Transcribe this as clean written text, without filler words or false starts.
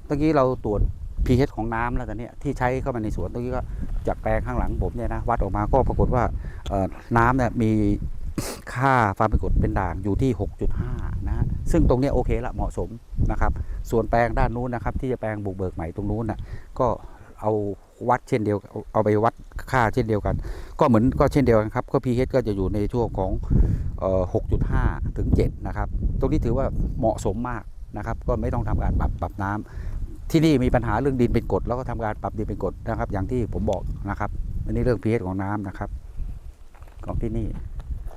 ตะกี้เราตรวจ pH ของน้ำแล้วตอนนี้ที่ใช้เข้ามาในสวนตะกี้ก็จากแปลงข้างหลังผมเนี่ยนะวัดออกมาก็ปรากฏว่าน้ำเนี่ยมีค่าความเป็นกรดเป็นด่างอยู่ที่ 6.5 นะฮะซึ่งตรงนี้โอเคละเหมาะสมนะครับส่วนแปลงด้านนู้นนะครับที่จะแปลงบุกเบิกใหม่ตรงนู้นนะก็เอาวัดเช่นเดียวเอาไปวัดค่าเช่นเดียวกันก็เหมือนก็เช่นเดียวกันครับก็ pH ก็จะอยู่ในช่วงของ6.5 ถึง 7 นะครับตรงนี้ถือว่าเหมาะสมมากนะครับก็ไม่ต้องทำการปรับน้ำที่นี่มีปัญหาเรื่องดินเป็นกรดแล้วก็ทำการปรับดินเป็นกรดนะครับอย่างที่ผมบอกนะครับอันนี้เรื่อง pH ของน้ำนะครับของที่นี่